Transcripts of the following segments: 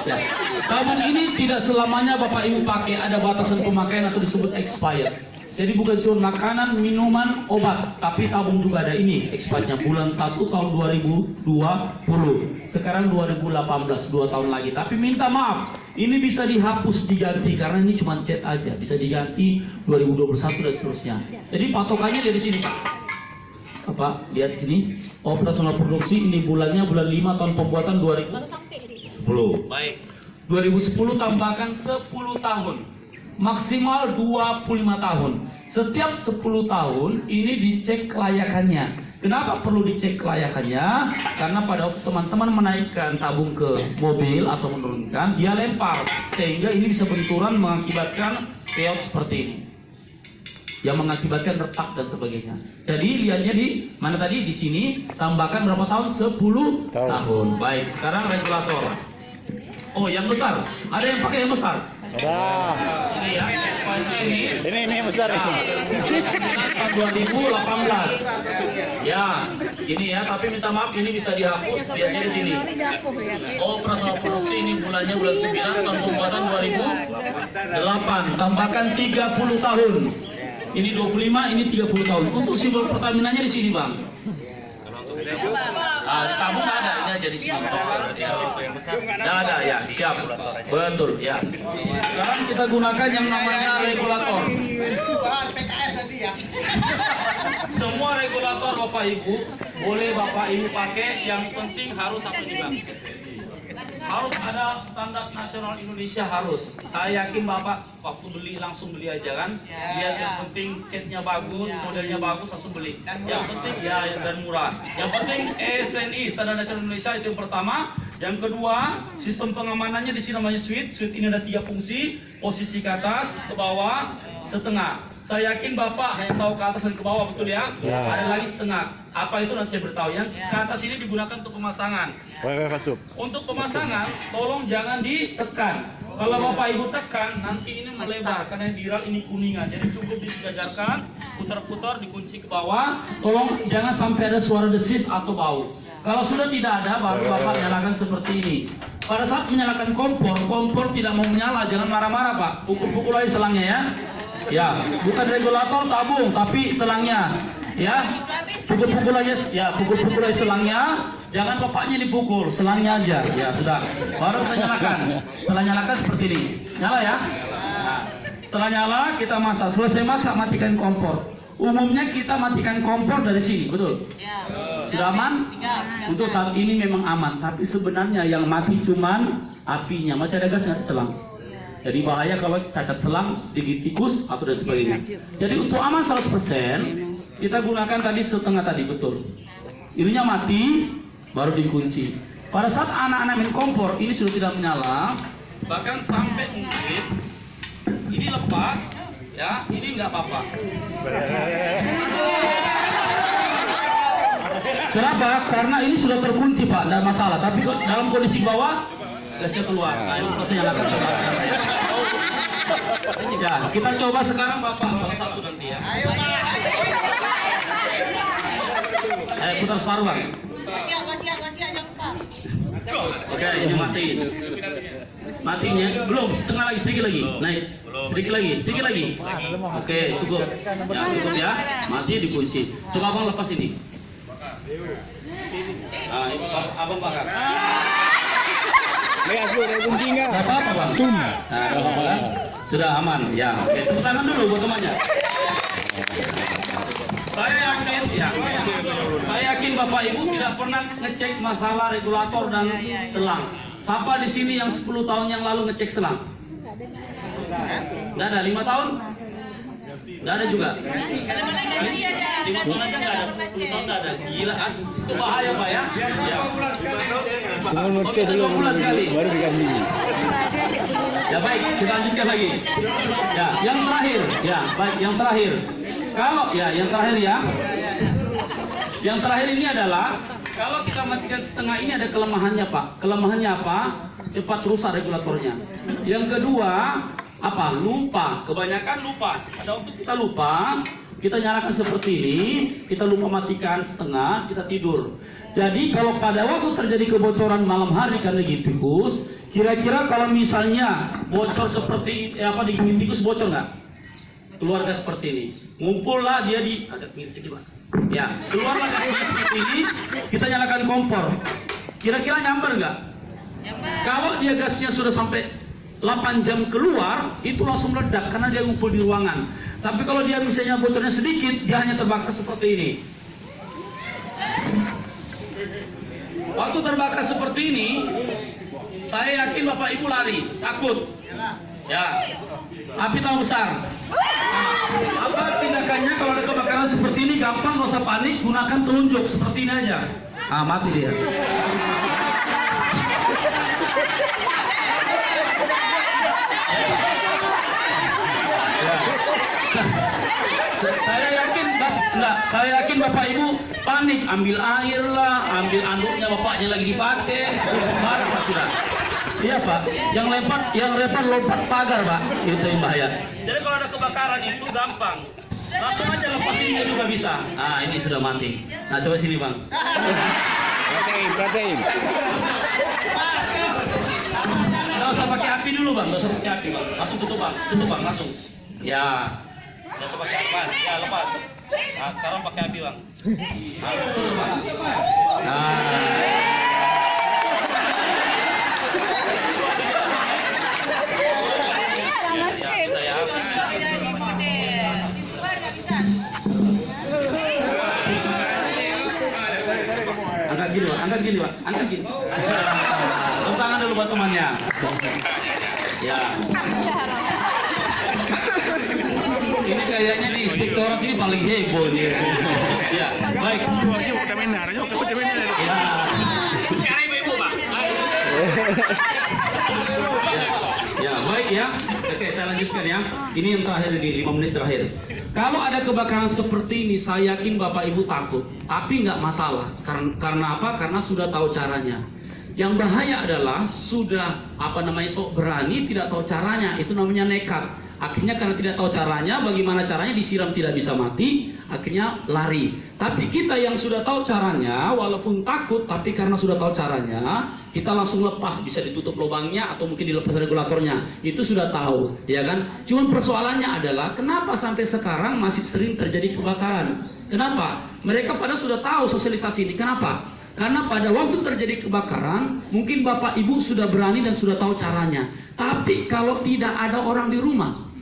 Ya. Tabung ini tidak selamanya Bapak Ibu pakai, ada batasan pemakaian atau disebut expired. Jadi bukan cuma makanan, minuman, obat, tapi tabung juga ada ini expirednya bulan 1 tahun 2020. Sekarang 2018, 2 tahun lagi. Tapi minta maaf, ini bisa dihapus, diganti karena ini cuma cat aja, bisa diganti 2021 dan seterusnya. Jadi patokannya dari sini Pak. Apa? Lihat sini, operasional produksi ini bulannya bulan 5 tahun pembuatan 2010. Baik. 2010 tambahkan 10 tahun. Maksimal 25 tahun. Setiap 10 tahun ini dicek kelayakannya. Kenapa perlu dicek kelayakannya? Karena pada waktu teman-teman menaikkan tabung ke mobil atau menurunkan, dia lempar. Sehingga ini bisa benturan mengakibatkan payout seperti ini. Yang mengakibatkan retak dan sebagainya. Jadi lihatnya di mana tadi? Di sini tambahkan berapa tahun? 10 tahun. Baik, sekarang regulator. Oh, yang besar. Ada yang pakai yang besar? Ada. Ini ya, ini. Ini yang besar ini. Tahun 2018. Ya, ini ya. Tapi minta maaf, ini bisa dihapus. Lihatnya di sini. Operasional produksi ini bulannya bulan 9 tahun pembuatan 2008. Tambahkan 30 tahun. Ini 25, ini 30 tahun. Untuk simbol Pertamina-nya di sini, Bang. Tabung ada jadi ada ya, siap, betul ya. Sekarang kita gunakan yang namanya regulator. PKS nanti ya. Semua regulator Bapak Ibu boleh Bapak Ibu pakai, yang penting harus apa nih Bang? Harus ada standar nasional Indonesia, harus. Saya yakin Bapak waktu beli langsung beli aja kan. Lihat yang penting catnya bagus, modelnya bagus, langsung beli. Yang penting ya dan murah. Yang penting SNI, standar nasional Indonesia, itu yang pertama. Yang kedua, sistem pengamanannya di sini namanya switch. Switch ini ada 3 fungsi, posisi ke atas, ke bawah, setengah. Saya yakin Bapak hanya tahu ke atas dan ke bawah, betul ya? Ada lagi setengah. Apa itu nanti saya beritahu. Yang ke atas ini digunakan untuk pemasangan. Untuk pemasangan, tolong jangan ditekan. Kalau Bapak Ibu tekan, nanti ini melebar karena diral ini kuningan. Jadi cukup disejajarkan, putar-putar, dikunci ke bawah. Tolong jangan sampai ada suara desis atau bau. Kalau sudah tidak ada, baru Bapak nyalakan seperti ini. Pada saat menyalakan kompor tidak mau menyala, jangan marah-marah Pak. Pukul-pukul aja selangnya ya. Ya, bukan regulator tabung, tapi selangnya. Ya, pukul-pukul aja, ya pukul-pukul aja selangnya. Jangan bapaknya dipukul, selangnya aja. Ya sudah, baru kita nyalakan. Setelah nyalakan seperti ini, nyala ya. Nah, setelah nyala kita masak. Selesai masak matikan kompor. Umumnya kita matikan kompor dari sini, betul? Sudah aman? Untuk saat ini memang aman, tapi sebenarnya yang mati cuman apinya. Masih ada gas nggak di selang? Jadi bahaya kalau cacat selang, digigit tikus atau dan sebagainya. Jadi untuk aman 100%, kita gunakan tadi setengah tadi, betul. Ininya mati, baru dikunci. Pada saat anak-anak main kompor, ini sudah tidak menyala, bahkan sampai mungkin ini lepas, ya, ini nggak apa-apa. Kenapa? Karena ini sudah terkunci Pak, tidak masalah. Tapi dalam kondisi bawah, gasnya keluar. Nah, ini proses nyalakan. Ya, kita coba sekarang Bapak salah satu nanti ya. Ayo Pak. Putar separuh Bang. Masih aja Pak. Oke, ini matiin. Matinya belum, setengah lagi, sedikit lagi. Naik. Sedikit lagi. Oke, cukup. Ya, cukup ya. Mati dikunci. Coba Abang lepas ini. Nah, ini Abang bakar. Gak apa-apa Bang. Nah, apa-apa kan? Sudah aman. Ya, oke. Tepuk tangan dulu buat temannya. Saya yakin Bapak Ibu tidak pernah ngecek masalah regulator dan selang. Siapa di sini yang 10 tahun yang lalu ngecek selang? Nggak ada. 5 tahun? Nggak ada juga. 5 tahun aja nggak ada. 10 tahun nggak ada. Gila kan? Itu bahaya Pak ya. Oke, 2 bulan sekali. Baru dikasih. Ya baik, kita lanjutkan lagi. Ya, yang terakhir. Ya, baik, yang terakhir. Kalau ya, yang terakhir ya. Yang terakhir ini adalah kalau kita matikan setengah ini ada kelemahannya Pak. Kelemahannya apa? Cepat rusak regulatornya. Yang kedua, apa? Lupa. Kebanyakan lupa. Ada waktu kita lupa, kita nyalakan seperti ini, kita lupa matikan setengah, kita tidur. Jadi kalau pada waktu terjadi kebocoran malam hari karena gigi tikus, Kira-kira kalau misalnya bocor seperti digigit tikus bocor nggak? Keluarga seperti ini, ngumpullah dia di agak tinggi sedikit Pak. Ya, keluarlah gasnya seperti ini, kita nyalakan kompor. Kira-kira nyamber nggak? Kalau dia gasnya sudah sampai 8 jam keluar, itu langsung meledak karena dia ngumpul di ruangan. Tapi kalau dia misalnya bocornya sedikit, dia hanya terbakar seperti ini. Waktu terbakar seperti ini, saya yakin Bapak Ibu lari, takut. Ya, api tahu besar. Nah, apa tindakannya kalau ada kebakaran seperti ini? Gampang, nggak usah panik, gunakan telunjuk seperti ini aja. Ah, mati dia. Saya yakin Bapak Ibu panik, ambil air lah, ambil anduknya bapaknya lagi dipakai, marah Pak sudah. Iya Pak, yang lempar lompat pagar Pak, itu yang bahaya. Jadi kalau ada kebakaran itu gampang, langsung aja lepasin dia juga bisa. Ah ini sudah mati. Nah coba sini Bang. Pratein. Nggak usah pakai api dulu Bang, nggak usah pakai api Bang, langsung tutup Bang, langsung. Ya, nggak usah pakai api, ya lepas. Nah sekarang pakai api Bang. Nah, tutup Bang. Angkat gini Pak. Tepuk tangan dulu buat temannya. Ya. Ini kayaknya nih inspektorat ini paling heboh nih. Ya, baik. Ya. Sekarang ibu Pak. Ya, baik ya. Oke, saya lanjutkan ya. Ini yang terakhir ini 5 menit terakhir. Kalau ada kebakaran seperti ini, saya yakin Bapak Ibu takut. Tapi nggak masalah. Karena apa? Karena sudah tahu caranya. Yang bahaya adalah sudah sok berani, tidak tahu caranya. Itu namanya nekat. Akhirnya karena tidak tahu caranya, bagaimana caranya disiram tidak bisa mati, akhirnya lari. Tapi kita yang sudah tahu caranya, walaupun takut, tapi karena sudah tahu caranya, kita langsung lepas, bisa ditutup lubangnya atau mungkin dilepas regulatornya. Itu sudah tahu, ya kan? Cuman persoalannya adalah kenapa sampai sekarang masih sering terjadi kebakaran? Kenapa? Mereka pada sudah tahu sosialisasi ini. Kenapa? Karena pada waktu terjadi kebakaran, mungkin Bapak Ibu sudah berani dan sudah tahu caranya. Tapi kalau tidak ada orang di rumah,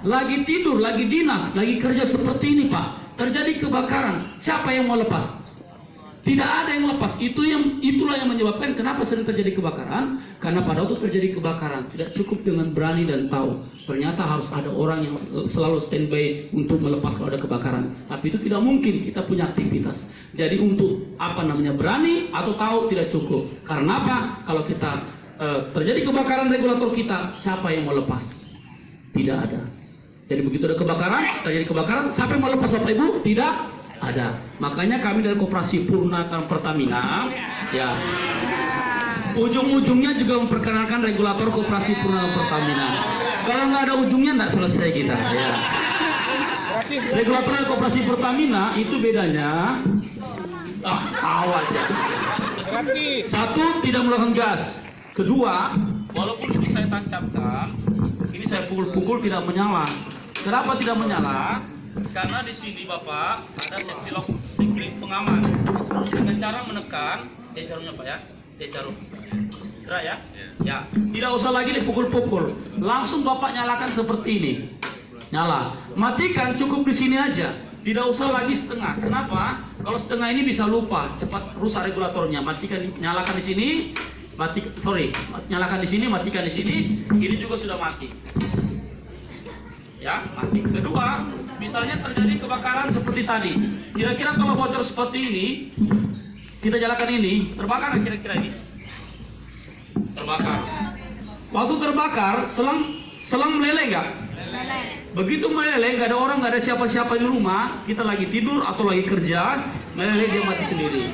lagi tidur, lagi dinas, lagi kerja seperti ini Pak, terjadi kebakaran, siapa yang mau lepas? Tidak ada yang lepas. Itulah yang menyebabkan kenapa sering terjadi kebakaran. Karena pada waktu terjadi kebakaran tidak cukup dengan berani dan tahu. Ternyata harus ada orang yang selalu standby untuk melepas kalau ada kebakaran. Tapi itu tidak mungkin, kita punya aktivitas. Jadi untuk berani atau tahu tidak cukup. Karena apa? Kalau kita terjadi kebakaran regulator kita, siapa yang mau lepas? Tidak ada. Jadi begitu ada kebakaran, terjadi kebakaran, siapa yang mau lepas Bapak Ibu? Tidak ada. Makanya kami dari Koperasi Purnakan Pertamina, ya, ujung-ujungnya juga memperkenalkan regulator Koperasi Purnakan Pertamina. Kalau nggak ada ujungnya nggak selesai kita. Ya. Regulator Koperasi Pertamina itu bedanya, awas ya. Satu, tidak mengeluarkan gas. Kedua, walaupun ini saya tancapkan, ini saya pukul-pukul tidak menyala. Kenapa tidak menyala? Karena di sini Bapak ada sentilok siklik pengaman. Dengan cara menekan, jarumnya Pak ya, jarum. Gerak ya? Ya. Tidak usah lagi dipukul-pukul. Langsung Bapak nyalakan seperti ini. Nyala. Matikan cukup di sini aja. Tidak usah lagi setengah. Kenapa? Kalau setengah ini bisa lupa, cepat rusak regulatornya. Matikan, nyalakan di sini. Nyalakan di sini, matikan di sini. Ini juga sudah mati. Ya, mati. Kedua, misalnya terjadi kebakaran seperti tadi. Kira-kira kalau bocor seperti ini, kita nyalakan ini, terbakar kira-kira ini? Terbakar. Waktu terbakar, selang meleleh nggak? Begitu meleleh, nggak ada orang, nggak ada siapa-siapa di rumah, kita lagi tidur atau lagi kerja, meleleh dia mati sendiri.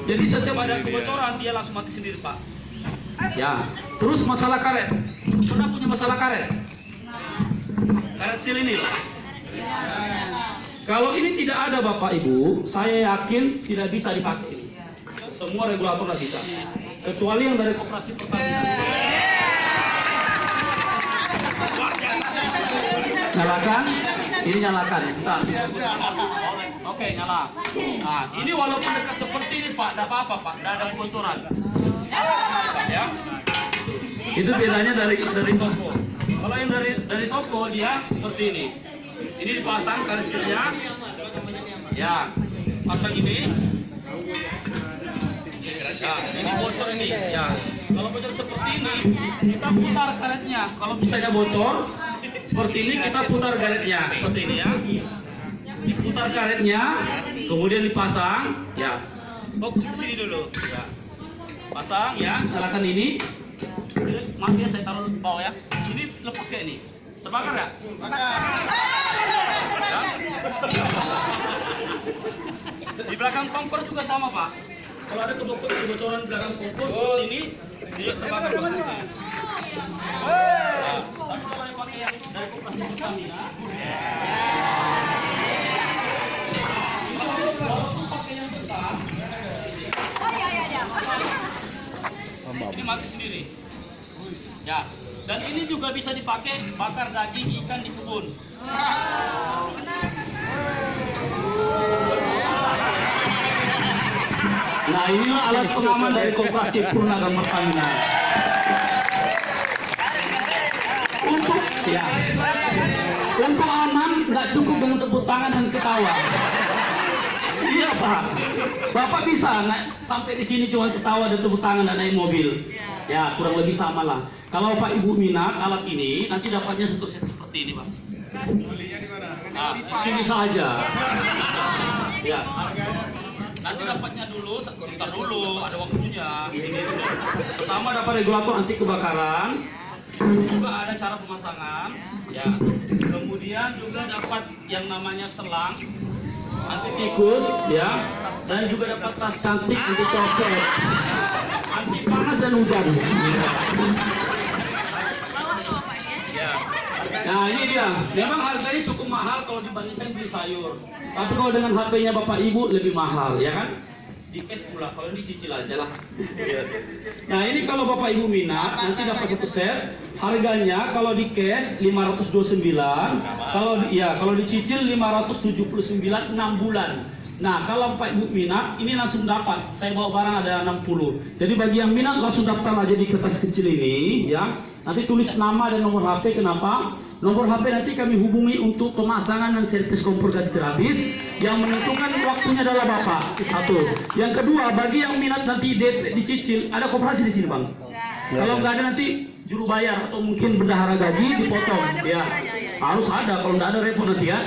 Jadi setiap ada kebocoran, dia langsung mati sendiri Pak. Ya, terus masalah karet. Pernah punya masalah karet? Karet sil ini lah. Kalau ini tidak ada Bapak Ibu, saya yakin tidak bisa dipakai. Semua regulator tidak bisa. Kecuali yang dari Koperasi Pertamina. nyalakan, ini nyalakan. Bentar. Oke, nyala. Nah, ini walaupun dekat seperti ini Pak, tidak apa-apa Pak, tidak ada kebocoran. Ya. Itu bedanya dari toko. Kalau yang dari toko dia seperti ini. Ini dipasang karesilnya. Ya, pasang ini. Ya, ini bocor ini. Ya, kalau bocor seperti ini, kita putar karetnya. Kalau misalnya bocor seperti ini, kita putar karetnya. Seperti ini ya. Diputar karetnya, kemudian dipasang. Ya, fokus ke sini dulu. Ya, pasang ya. Nyalakan ini. Maaf ya, saya taruh di bawah ya. Ini lepas ya ini. Terbakar nggak? Di belakang kompor juga sama Pak. Kalau ada kebocoran di belakang kompor ini dia terbakar seperti ini. Tapi kalau yang pakai yang dari koperasi Pertamina, walaupun pakai yang besar, ini mati sendiri. Ya, dan ini juga bisa dipakai bakar daging ikan di kebun. Nah, inilah alat pengaman dari Koperasi Purnaga Pertamina. Untuk aman nggak cukup dengan tepuk tangan dan ketawa. Iya Pak, Bapak bisa sampai di sini cuma ketawa dan tepuk tangan dan naik mobil. Ya kurang lebih sama lah. Kalau Pak Ibu minat alat ini, nanti dapatnya satu set seperti ini Pak. Belinya di mana? Nah, di sini saja. Ya. Nanti dapatnya dulu, sebentar dulu, ada waktunya. Ini dulu. Pertama dapat regulator anti kebakaran. Juga ada cara pemasangan. Ya. Kemudian juga dapat yang namanya selang anti tikus, ya. Dan juga dapat tas cantik anti copet, anti panas dan hujan. Ya. Nah ini dia, memang harganya cukup mahal kalau dibandingkan beli sayur. Tapi kalau dengan HP-nya Bapak Ibu lebih mahal, ya kan? Di cash pula, kalau dicicil aja lah. Nah ini kalau Bapak Ibu minat, nanti dapat satu set. Harganya kalau di cash 529, kalau dicicil 579 6 bulan. Nah kalau Bapak Ibu minat, ini langsung dapat. Saya bawa barang ada 60. Jadi bagi yang minat langsung daftar aja di kertas kecil ini, ya. Nanti tulis nama dan nomor HP. Kenapa? Nomor HP nanti kami hubungi untuk pemasangan dan servis kompor gas gratis. Yang menentukan waktunya adalah Bapak. Satu. Yang kedua, bagi yang minat nanti DP dicicil, ada koperasi di sini Bang. Kalau nggak ada nanti juru bayar atau mungkin bendahara gaji dipotong. Ya. Harus ada, kalau nggak ada repot nanti ya.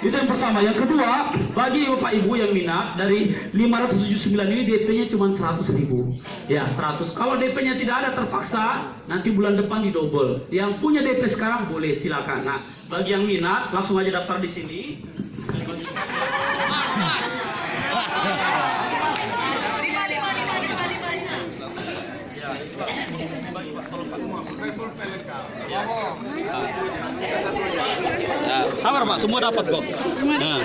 Itu yang pertama. Yang kedua, bagi Bapak Ibu yang minat dari 579 ini DP-nya cuma 100.000. Ya, 100. Kalau DP-nya tidak ada terpaksa nanti bulan depan didobel. Yang punya DP sekarang boleh silakan. Nah, bagi yang minat langsung aja daftar di sini. Ya, sabar Pak, semua dapat kok. Nah,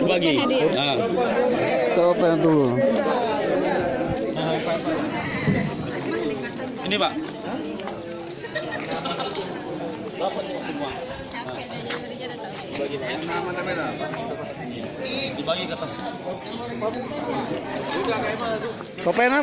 bagi. Nah. Coba yang dulu. Ini Pak. Dapat semua. Dibagi ke atas. Kopena,